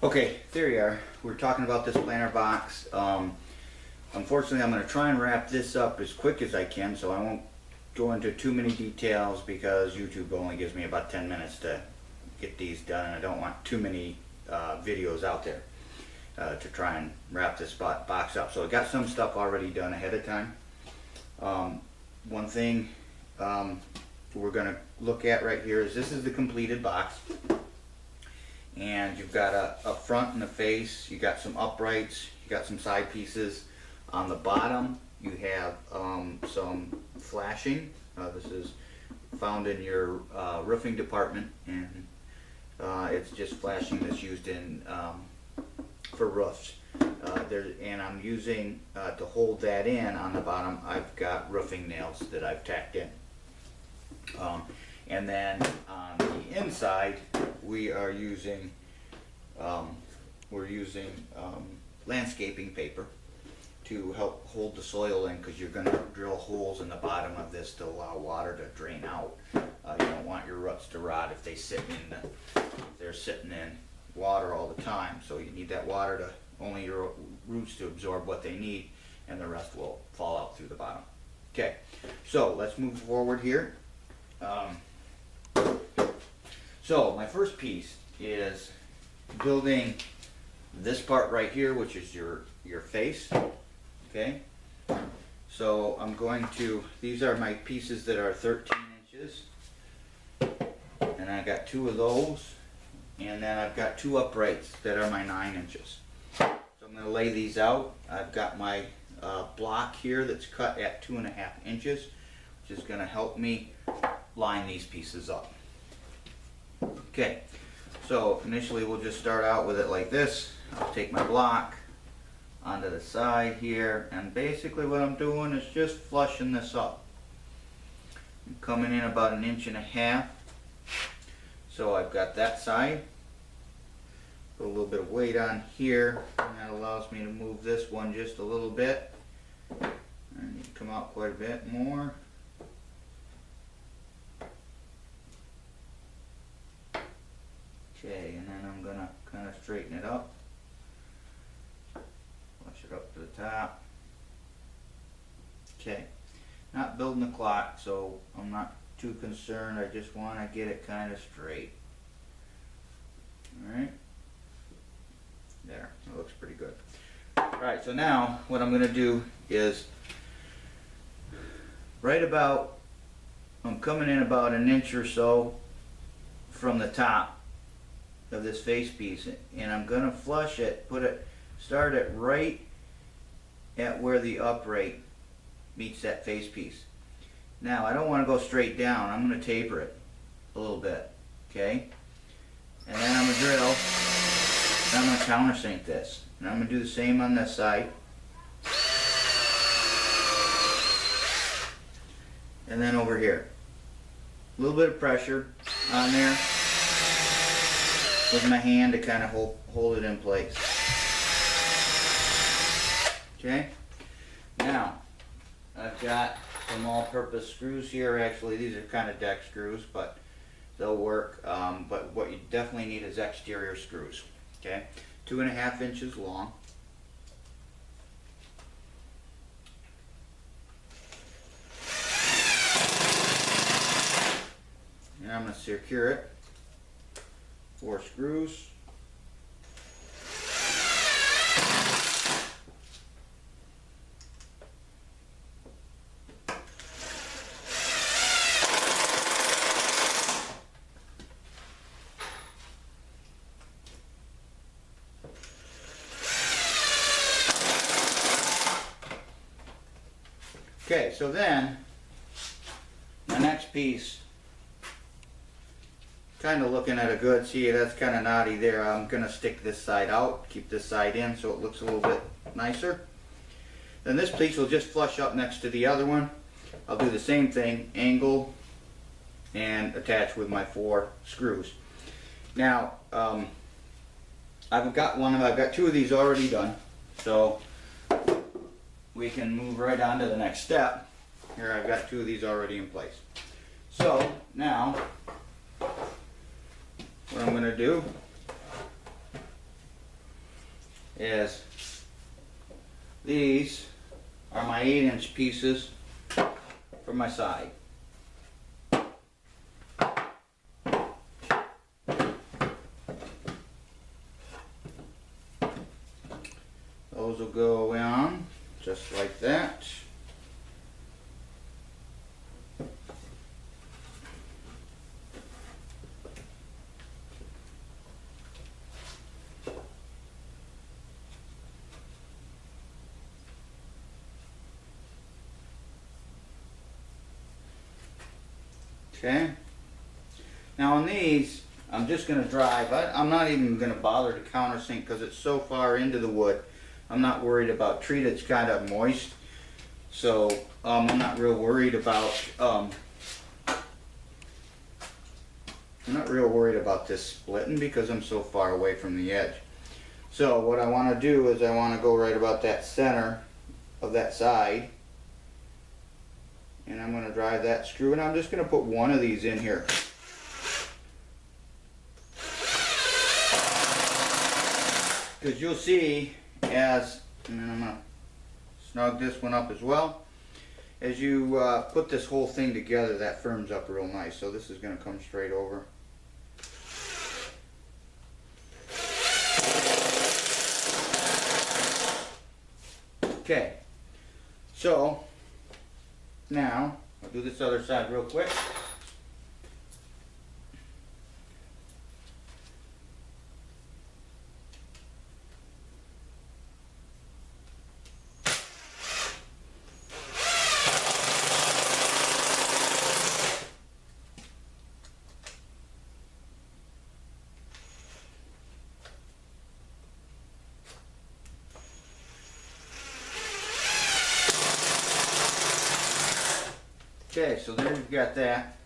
Okay, there you are. We're talking about this planter box. Unfortunately, I'm going to try and wrap this up as quick as I can, so I won't go into too many details because YouTube only gives me about 10 minutes to get these done, and I don't want too many videos out there to try and wrap this box up. So I got some stuff already done ahead of time. One thing we're going to look at right here is this is the completed box. And you've got a front and a face, you got some uprights, you got some side pieces. On the bottom you have some flashing. This is found in your roofing department, and it's just flashing that's used in for roofs. And I'm using to hold that in on the bottom, I've got roofing nails that I've tacked in. And then on the inside, we are using landscaping paper to help hold the soil in, because you're going to drill holes in the bottom of this to allow water to drain out. You don't want your roots to rot if they're sitting in water all the time. So you need that water to only your roots to absorb what they need, and the rest will fall out through the bottom. Okay, so let's move forward here. So my first piece is building this part right here, which is your face. Okay, so I'm going to, these are my pieces that are 13 inches, and I got two of those, and then I've got two uprights that are my 9 inches. So I'm going to lay these out. I've got my block here that's cut at 2.5 inches, which is going to help me line these pieces up. Okay, so initially we'll just start out with it like this. I'll take my block onto the side here, and basically what I'm doing is just flushing this up. I'm coming in about 1.5 inches. So I've got that side. Put a little bit of weight on here, and that allows me to move this one just a little bit. And you can come out quite a bit more. Okay, and then I'm going to kind of straighten it up. Flush it up to the top. Okay, not building the clock, so I'm not too concerned. I just want to get it kind of straight. Alright, there, it looks pretty good. Alright, so now what I'm going to do is I'm coming in about 1 inch or so from the top of this face piece, and I'm going to flush it, start it right at where the upright meets that face piece. Now I don't want to go straight down. I'm going to taper it a little bit, okay? And then I'm going to drill, and I'm going to countersink this, and I'm going to do the same on this side. And then over here, a little bit of pressure on there with my hand to kind of hold it in place. Okay, now I've got some all-purpose screws here. Actually, these are kind of deck screws, but they'll work. But what you definitely need is exterior screws. Okay, 2.5 inches long. And I'm going to secure it. 4 screws. Okay, so then the next piece, kind of looking at a good, see, that's kind of knotty there. I'm going to stick this side out, keep this side in so it looks a little bit nicer. Then this piece will just flush up next to the other one. I'll do the same thing, angle and attach with my 4 screws. Now I've got 2 of these already done, so we can move right on to the next step. Here I've got 2 of these already in place. So now what I'm going to do is these are my 8-inch pieces for my side. Those will go on just like that. Okay. Now on these, I'm just going to drive. I'm not even going to bother to countersink because it's so far into the wood. I'm not worried about treat. It's kind of moist, so I'm not real worried about. I'm not real worried about this splitting because I'm so far away from the edge. So what I want to do is I want to go right about that center of that side. And I'm going to drive that screw, and I'm just going to put one of these in here. Because you'll see and then I'm going to snug this one up as well. As you put this whole thing together, that firms up real nice. So this is going to come straight over. Okay, so now I'll do this other side real quick. Okay, so there you've got that.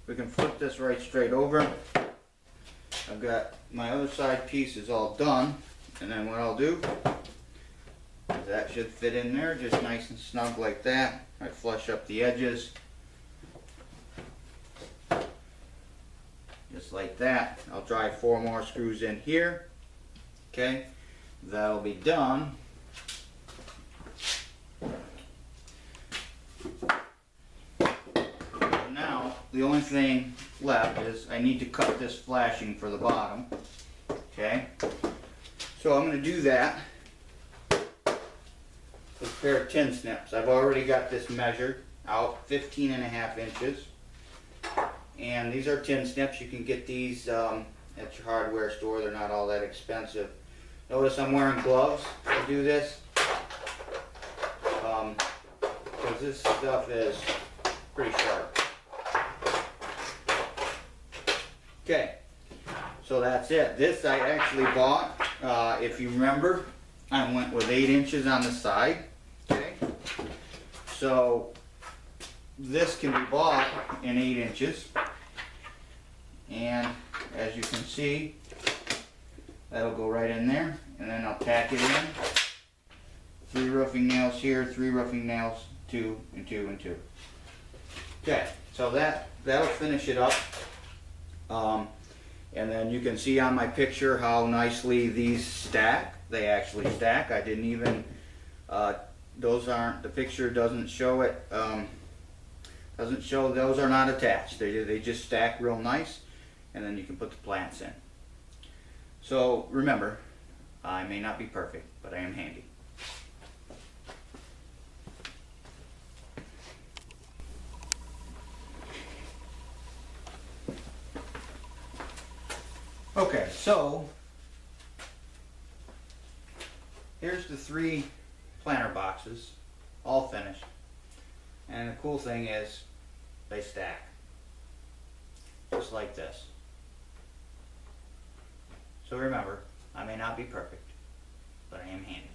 We can flip this right straight over. I've got my other side piece is all done, and then what I'll do is that should fit in there just nice and snug like that. I flush up the edges just like that. I'll drive 4 more screws in here. Okay, that'll be done. The only thing left is I need to cut this flashing for the bottom. Okay, so I'm going to do that with a pair of tin snips. I've already got this measured out 15.5 inches, and these are tin snips. You can get these at your hardware store. They're not all that expensive. Notice I'm wearing gloves to do this because this stuff is pretty sharp. Okay, so that's it. This I actually bought, if you remember, I went with 8 inches on the side. Okay, so this can be bought in 8 inches, and as you can see, that'll go right in there, and then I'll tack it in. 3 roofing nails here, 3 roofing nails, 2 and 2 and 2. Okay, so that'll finish it up. And then you can see on my picture how nicely these stack. They actually stack. I didn't even, the picture doesn't show it, doesn't show, those are not attached. They just stack real nice, and then you can put the plants in. So remember, I may not be perfect, but I am handy. Okay, so here's the 3 planter boxes, all finished. And the cool thing is they stack, just like this. So remember, I may not be perfect, but I am handy.